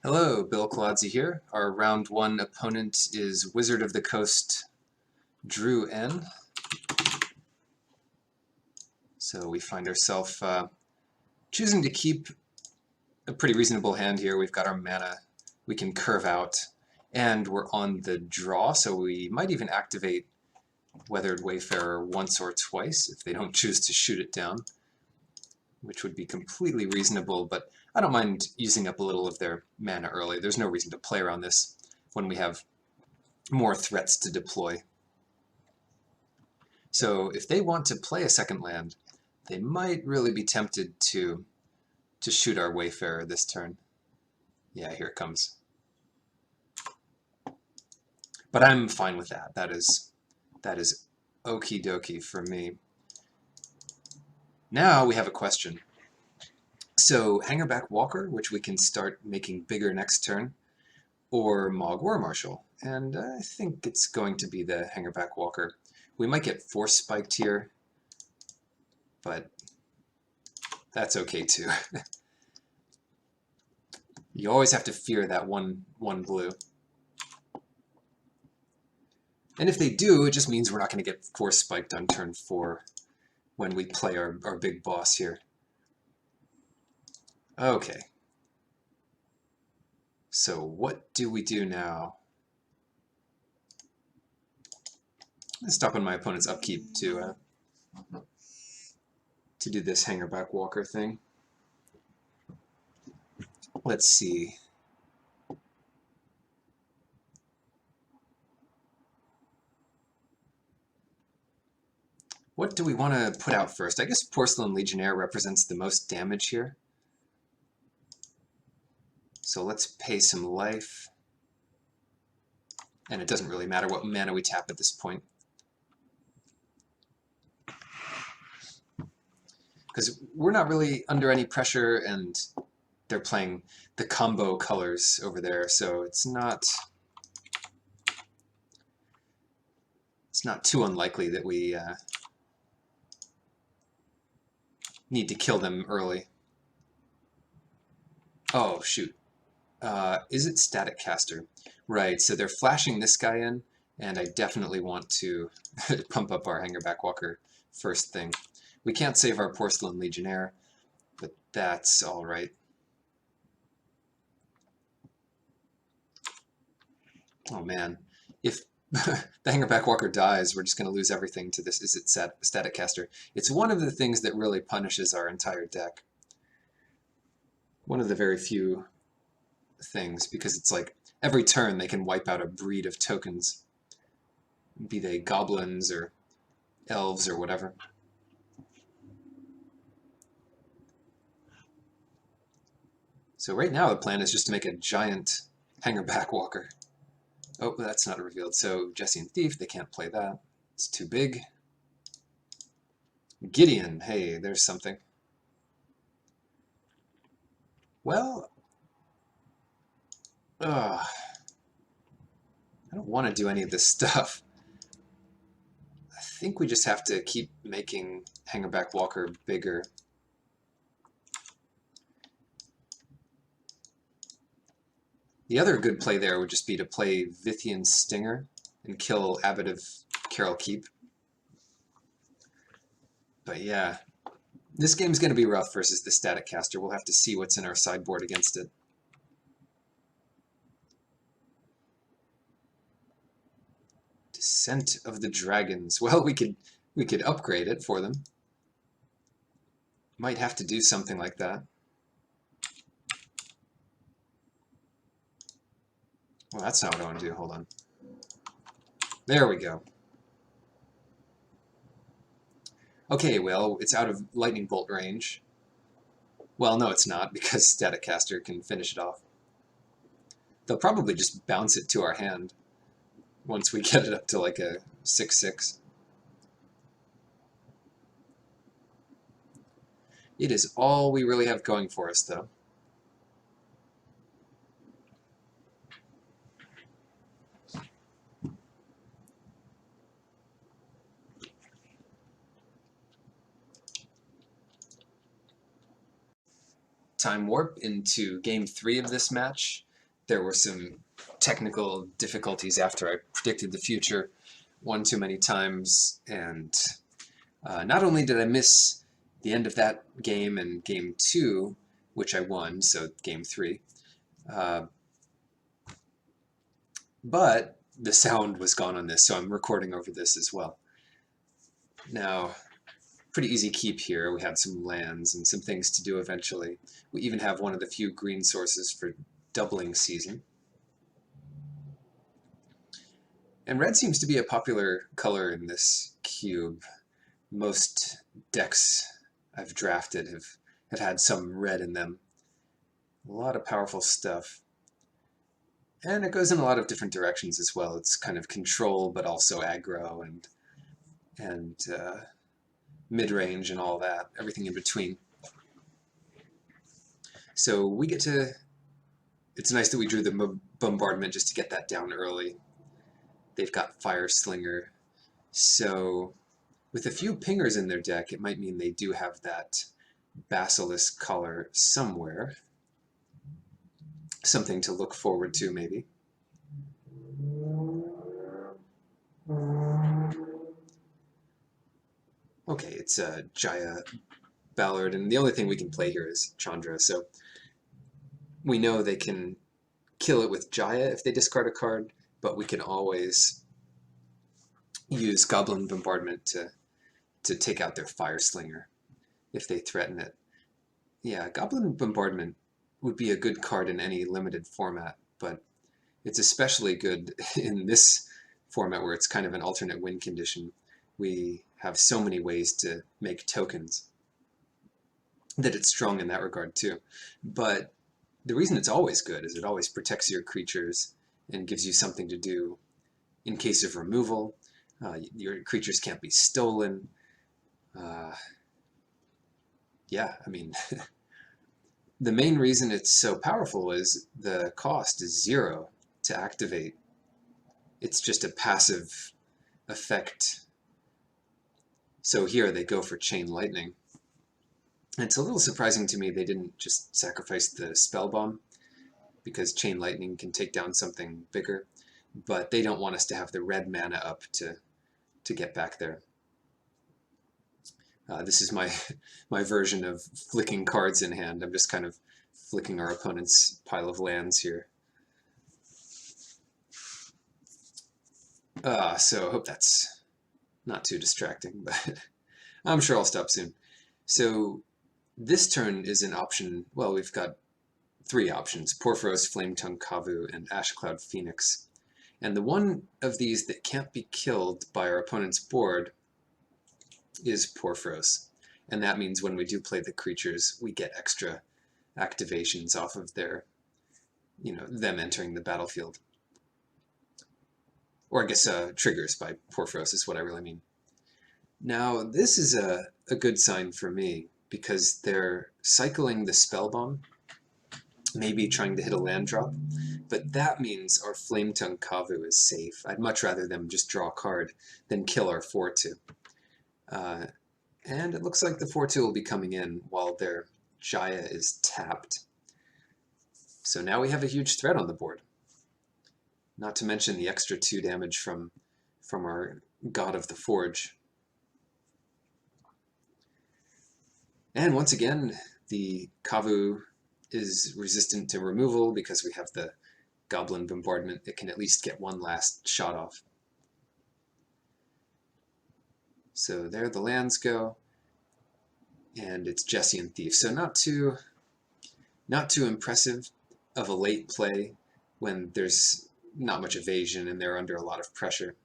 Hello, Bill Colodzi here. Our round one opponent is Wizard of the Coast Drew N. So we find ourselves choosing to keep a pretty reasonable hand here. We've got our mana we can curve out, and we're on the draw, so we might even activate Weathered Wayfarer once or twice if they don't choose to shoot it down, which would be completely reasonable, but I don't mind using up a little of their mana early. There's no reason to play around this when we have more threats to deploy. So if they want to play a second land, they might really be tempted to shoot our Wayfarer this turn. Yeah, here it comes. But I'm fine with that. That is okie dokie for me. Now we have a question. So Hangerback Walker, which we can start making bigger next turn, or Mogg War Marshal. And I think it's going to be the Hangerback Walker. We might get Force Spiked here, but that's okay too. You always have to fear that one blue. And if they do, it just means we're not going to get Force Spiked on turn 4 when we play our big boss here. Okay. So what do we do now? I'm stopping my opponent's upkeep to do this Hangerback Walker thing. Let's see. What do we want to put out first? I guess Porcelain Legionnaire represents the most damage here. So let's pay some life. And it doesn't really matter what mana we tap at this point, because we're not really under any pressure, and they're playing the combo colors over there, so it's not too unlikely that we need to kill them early. Oh, shoot. Is it Static Caster? Right, so they're flashing this guy in, and I definitely want to pump up our Hangerback Walker first thing. We can't save our Porcelain Legionnaire, but that's all right. Oh man, if the Hangerback Walker dies, we're just going to lose everything to this Is It Static Caster. It's one of the things that really punishes our entire deck. One of the very few things, because it's like every turn they can wipe out a breed of tokens, be they goblins or elves or whatever. So right now the plan is just to make a giant Hangerback Walker. Oh, that's not revealed. So Jesse and Thief, they can't play that. It's too big. Gideon, hey, there's something. Well, I don't want to do any of this stuff. I think we just have to keep making Hangerback Walker bigger. The other good play there would just be to play Vithian Stinger and kill Abbot of Carol Keep. But yeah, this game's going to be rough versus the Static Caster. We'll have to see what's in our sideboard against it. Descent of the Dragons. Well, we could upgrade it for them. Might have to do something like that. Well, that's not what I want to do. Hold on. There we go. Okay, well, it's out of Lightning Bolt range. Well, no, it's not, because Static Caster can finish it off. They'll probably just bounce it to our hand once we get it up to like a 6/6. It is all we really have going for us, though. Time warp into game 3 of this match. there were some technical difficulties after I predicted the future one too many times, and not only did I miss the end of that game and game 2, which I won, so game 3, but the sound was gone on this, so I'm recording over this as well. Now, pretty easy keep here. We had some lands and some things to do eventually. We even have one of the few green sources for doubling season. And red seems to be a popular color in this cube. Most decks I've drafted have had some red in them. A lot of powerful stuff. And it goes in a lot of different directions as well. It's kind of control, but also aggro and mid-range and all that, everything in between. So we get to, it's nice that we drew the bombardment just to get that down early. They've got Fire Slinger, so with a few pingers in their deck, it might mean they do have that Basilisk color somewhere. Something to look forward to, maybe. Okay, it's Jaya Ballard, and the only thing we can play here is Chandra, so we know they can kill it with Jaya if they discard a card, but we can always use Goblin Bombardment to take out their Fire Slinger if they threaten it. Yeah, Goblin Bombardment would be a good card in any limited format, but it's especially good in this format where it's kind of an alternate win condition. We have so many ways to make tokens that it's strong in that regard too. But the reason it's always good is it always protects your creatures and gives you something to do in case of removal. Your creatures can't be stolen. Yeah, I mean, the main reason it's so powerful is the cost is 0 to activate. It's just a passive effect. So here they go for Chain Lightning. And it's a little surprising to me they didn't just sacrifice the Spell Bomb, because Chain Lightning can take down something bigger, but they don't want us to have the red mana up to get back there. This is my version of flicking cards in hand. I'm just kind of flicking our opponent's pile of lands here. So I hope that's not too distracting, but I'm sure I'll stop soon. So this turn is an option. Well, we've got 3 options: Porphyros, Flametongue Kavu, and Ashcloud Phoenix. And the one of these that can't be killed by our opponent's board is Porphyros. And that means when we do play the creatures, we get extra activations off of their, them entering the battlefield. Or I guess triggers by Porphyros is what I really mean. Now, this is a good sign for me, because they're cycling the Spell Bomb, maybe trying to hit a land drop, but that means our Flametongue Kavu is safe. I'd much rather them just draw a card than kill our 4/2. And it looks like the 4/2 will be coming in while their Jaya is tapped. So now we have a huge threat on the board. Not to mention the extra 2 damage from our God of the Forge. And once again, the Kavu is resistant to removal because we have the Goblin Bombardment that can at least get one last shot off. So there the lands go, and it's Jessian Thief. So not too impressive of a late play when there's not much evasion and they're under a lot of pressure.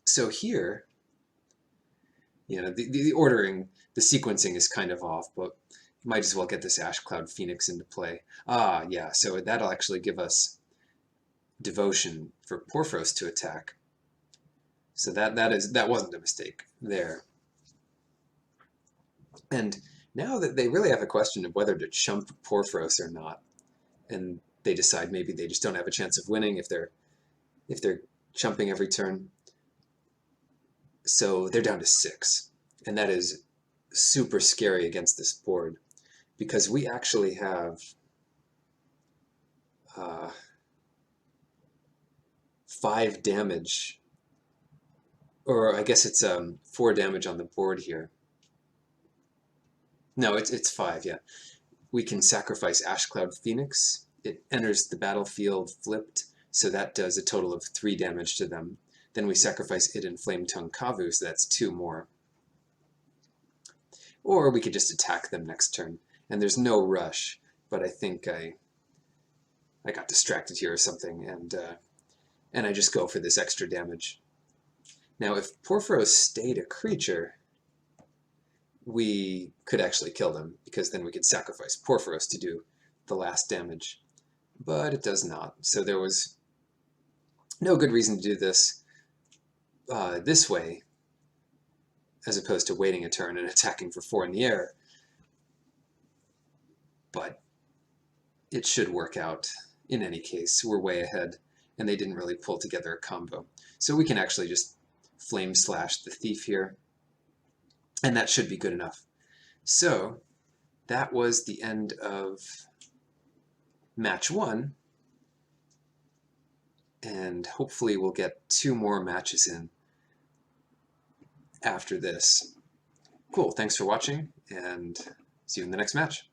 So here, the ordering, the sequencing is kind of off, but might as well get this Ashcloud Phoenix into play. Yeah, so that'll actually give us Devotion for Porphyros to attack. So that wasn't a mistake there. And now that they really have a question of whether to chump Porphyros or not, and they decide maybe they just don't have a chance of winning if they're chumping every turn. So they're down to 6, and that is super scary against this board, because we actually have 5 damage, or I guess it's 4 damage on the board here. No, it's 5, yeah. We can sacrifice Ashcloud Phoenix. It enters the battlefield flipped, so that does a total of 3 damage to them. Then we sacrifice it and Flame Tongue Kavu, so that's 2 more. Or we could just attack them next turn. And there's no rush, but I think I got distracted here or something, and I just go for this extra damage. Now, if Porphyros stayed a creature, we could actually kill them, because then we could sacrifice Porphyros to do the last damage. But it does not, so there was no good reason to do this this way, as opposed to waiting a turn and attacking for 4 in the air. But it should work out in any case. We're way ahead, and they didn't really pull together a combo. So we can actually just Flame Slash the Thief here, and that should be good enough. So that was the end of match 1, and hopefully we'll get 2 more matches in after this. Cool, thanks for watching, and see you in the next match.